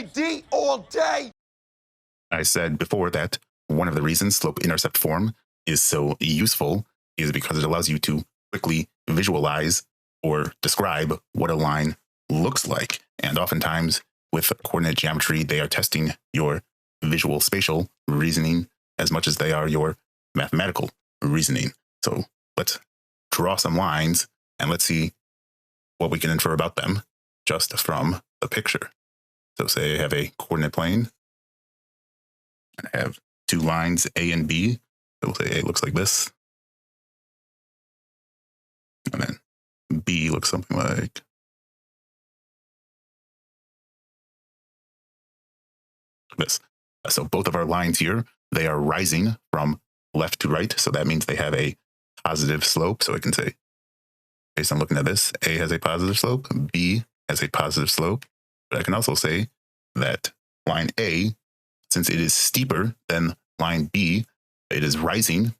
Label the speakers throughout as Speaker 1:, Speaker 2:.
Speaker 1: GMAT all day.
Speaker 2: I said before that one of the reasons slope-intercept form is so useful is because it allows you to quickly visualize or describe what a line looks like. And oftentimes with coordinate geometry, they are testing your visual spatial reasoning as much as they are your mathematical reasoning. So let's draw some lines and let's see what we can infer about them just from the picture. So say I have a coordinate plane. I have two lines, A and B. So we'll say A looks like this. And then B looks something like this. So both of our lines here, they are rising from left to right. So that means they have a positive slope. So I can say, based on looking at this, A has a positive slope, B has a positive slope. But I can also say that line A, since it is steeper than line B, it is rising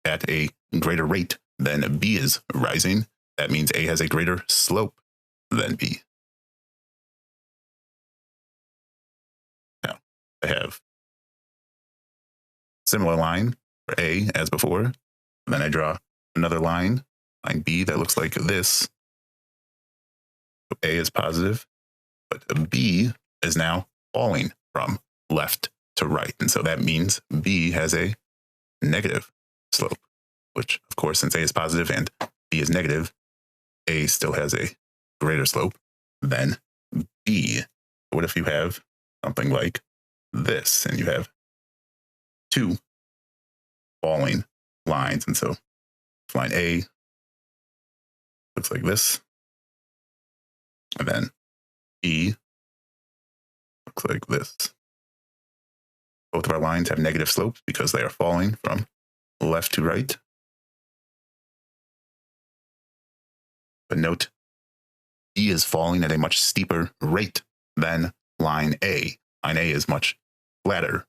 Speaker 2: at a greater rate than B is rising. That means A has a greater slope than B. Now, I have similar line for A as before. And then I draw another line B, that looks like this. So A is positive, but B is now falling from left to right. And so that means B has a negative slope, which of course, since A is positive and B is negative, A still has a greater slope than B. What if you have something like this and you have two falling lines? And so line A looks like this, and then B looks like this. Both of our lines have negative slopes because they are falling from left to right. But note, B is falling at a much steeper rate than line A. Line A is much flatter.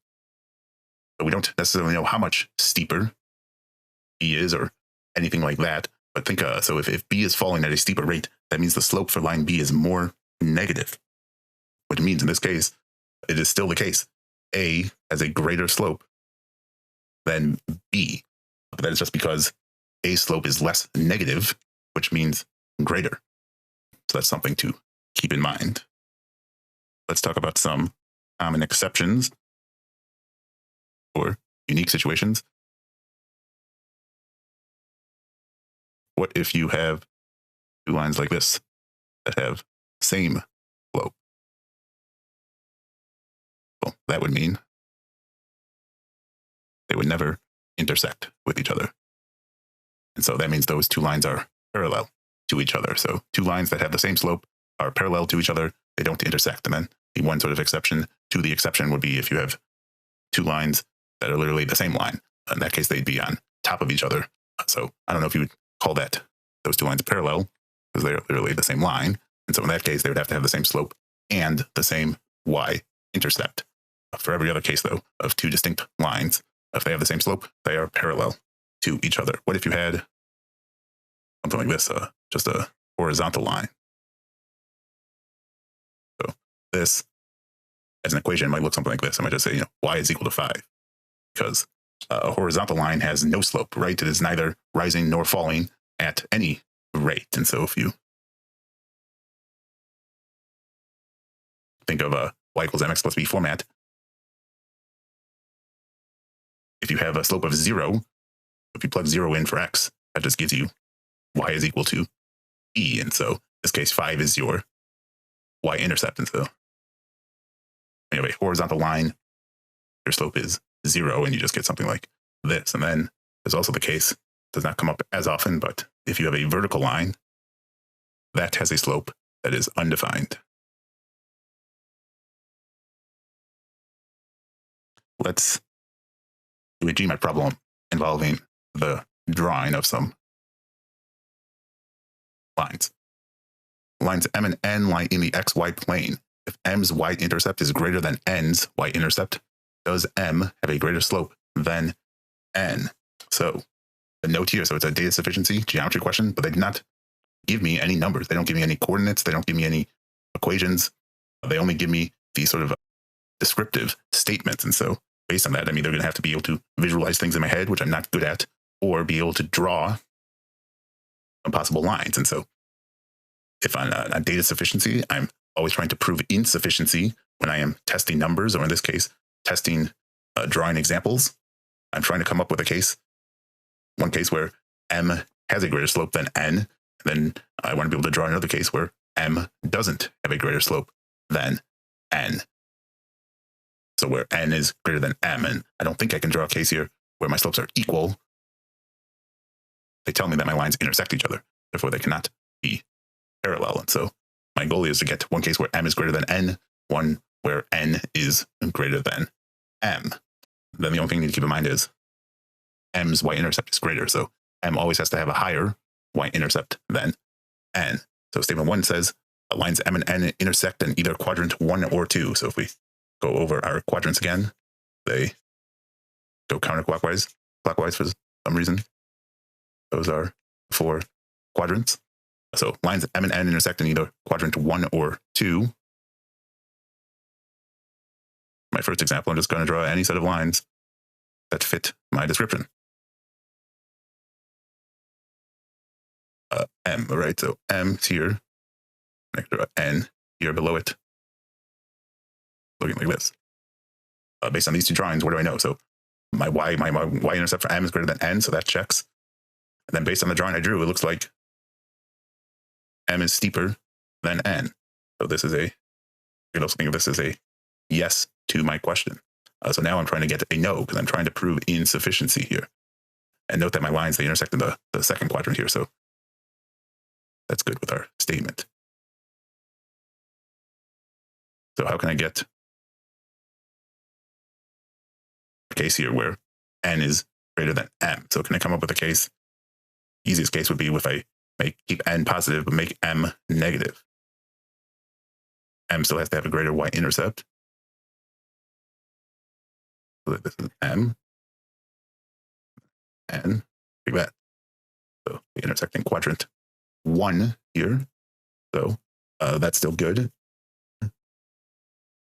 Speaker 2: But we don't necessarily know how much steeper B is or anything like that. But think, so if B is falling at a steeper rate, that means the slope for line B is more negative, which means in this case, it is still the case. A has a greater slope than B, but that is just because A slope is less negative, which means greater. So that's something to keep in mind. Let's talk about some common exceptions or unique situations. What if you have two lines like this that have the same slope? Well, that would mean they would never intersect with each other. And so that means those two lines are parallel to each other. So two lines that have the same slope are parallel to each other. They don't intersect. And then the one sort of exception to the exception would be if you have two lines that are literally the same line. In that case, they'd be on top of each other. So I don't know if you would call that those two lines parallel because they're literally the same line. And so in that case, they would have to have the same slope and the same y-intercept. For every other case, though, of two distinct lines, if they have the same slope, they are parallel to each other. What if you had something like this, just a horizontal line? So this, as an equation, might look something like this. I might just say, y is equal to 5, because a horizontal line has no slope, right? It is neither rising nor falling at any rate. And so if you think of y equals mx plus b format, if you have a slope of 0, if you plug 0 in for x, that just gives you y is equal to b. And so in this case, 5 is your y-intercept. And so you have a horizontal line, your slope is 0, and you just get something like this. And then there's also the case, does not come up as often, but if you have a vertical line, that has a slope that is undefined. Let's do a GMAT problem involving the drawing of some lines. Lines M and N lie in the xy plane. If M's y-intercept is greater than N's y-intercept, does M have a greater slope than N? So a note here, so it's a data sufficiency geometry question, but they do not give me any numbers. They don't give me any coordinates. They don't give me any equations. They only give me these sort of descriptive statements. And so based on that, I'm either going to have to be able to visualize things in my head, which I'm not good at, or be able to draw possible lines. And so if on data sufficiency, I'm always trying to prove insufficiency when I am testing numbers, or in this case, testing drawing examples. I'm trying to come up with one case where m has a greater slope than n. And then I want to be able to draw another case where m doesn't have a greater slope than n. So where n is greater than m, and I don't think I can draw a case here where my slopes are equal. They tell me that my lines intersect each other, therefore they cannot be parallel. And so my goal is to get one case where m is greater than n, one where n is greater than m. Then the only thing you need to keep in mind is m's y-intercept is greater. So m always has to have a higher y-intercept than n. So statement 1 says lines m and n intersect in either quadrant 1 or 2. So if we go over our quadrants again, they go clockwise for some reason. Those are 4 quadrants. So lines m and n intersect in either quadrant 1 or 2. My first example, I'm just going to draw any set of lines that fit my description. M, right? So m's here, I can draw n here below it, looking like this. Based on these two drawings, what do I know? So my y-intercept for m is greater than n, so that checks. And then based on the drawing I drew, it looks like m is steeper than n. So this is you can also think of this as a yes to my question. So now I'm trying to get a no, because I'm trying to prove insufficiency here. And note that my lines, they intersect in the second quadrant here. So that's good with our statement. So how can I get a case here where n is greater than m? So can I come up with a case? Easiest case would be if I keep n positive, but make m negative. M still has to have a greater y-intercept. So this is m, n, like that. So the intersecting quadrant 1 here. So that's still good.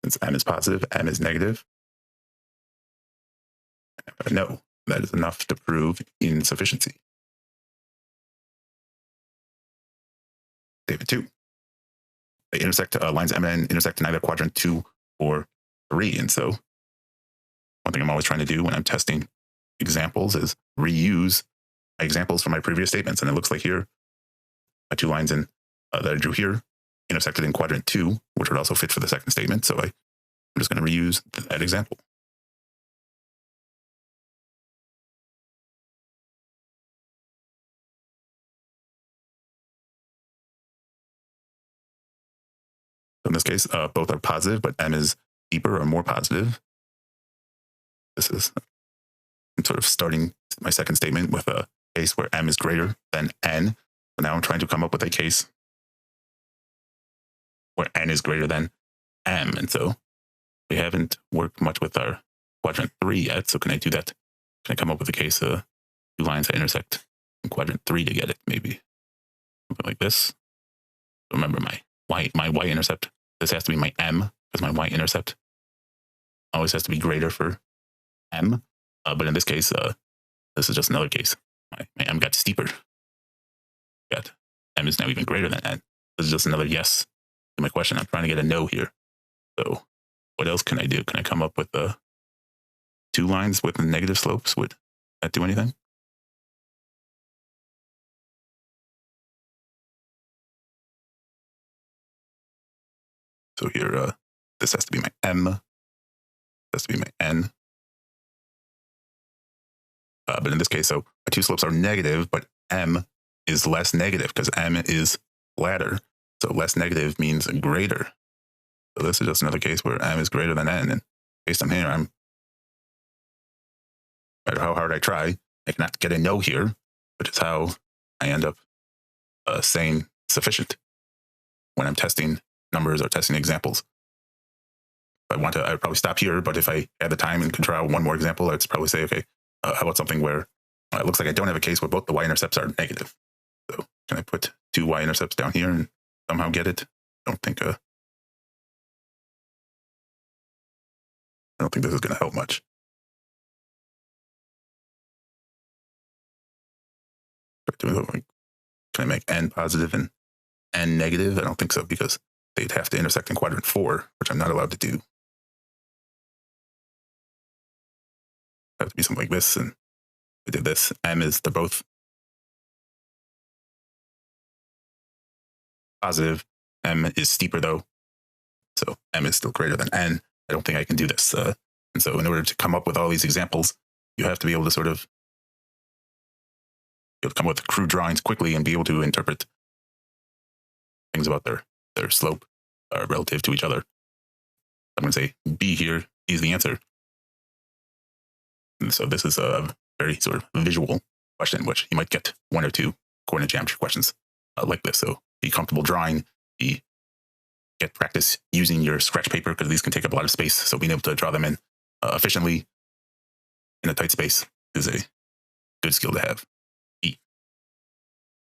Speaker 2: Since m is positive, m is negative. No, that is enough to prove insufficiency. Statement 2. They intersect, lines m and n intersect in either quadrant 2 or 3. And so one thing I'm always trying to do when I'm testing examples is reuse my examples from my previous statements. And it looks like here, my 2 lines that I drew here intersected in quadrant 2, which would also fit for the second statement. So I'm just going to reuse that example. So in this case, both are positive, but m is deeper or more positive. This is sort of starting my second statement with a case where m is greater than n. So now I'm trying to come up with a case where n is greater than m. And so we haven't worked much with our quadrant 3 yet. So can I do that? Can I come up with a case, 2 lines that intersect in quadrant 3 to get it? Maybe something like this. Remember my y-intercept. This has to be my m, because my y-intercept always has to be greater for m. But in this case, this is just another case. My m got steeper. M is now even greater than n. This is just another yes to my question. I'm trying to get a no here. So what else can I do? Can I come up with 2 lines with negative slopes? Would that do anything? So here, this has to be my m. This has to be my n. But in this case, so my 2 slopes are negative, but m is less negative because m is flatter. So less negative means greater. So this is just another case where m is greater than n. And based on here, no matter how hard I try, I cannot get a no here, which is how I end up saying sufficient when I'm testing numbers or testing examples. If I want to, I'd probably stop here, but if I had the time and could try one more example, I'd probably say, okay, how about something where it looks like I don't have a case where both the y-intercepts are negative. So can I put 2 y-intercepts down here and somehow get it? I don't think I don't think this is going to help much. Can I make n positive and n negative? I don't think so, because they'd have to intersect in quadrant 4, which I'm not allowed to do. It'd have to be something like this, and I did this. M is, they're both positive. M is steeper though, so M is still greater than n. I don't think I can do this. And so in order to come up with all these examples, you have to be able to sort of come up with crude drawings quickly and be able to interpret things about their slope relative to each other. I'm going to say B here is the answer. And so this is a very sort of visual question, which you might get 1 or 2 coordinate geometry questions like this. So be comfortable drawing, get practice using your scratch paper, because these can take up a lot of space. So being able to draw them in efficiently in a tight space is a good skill to have.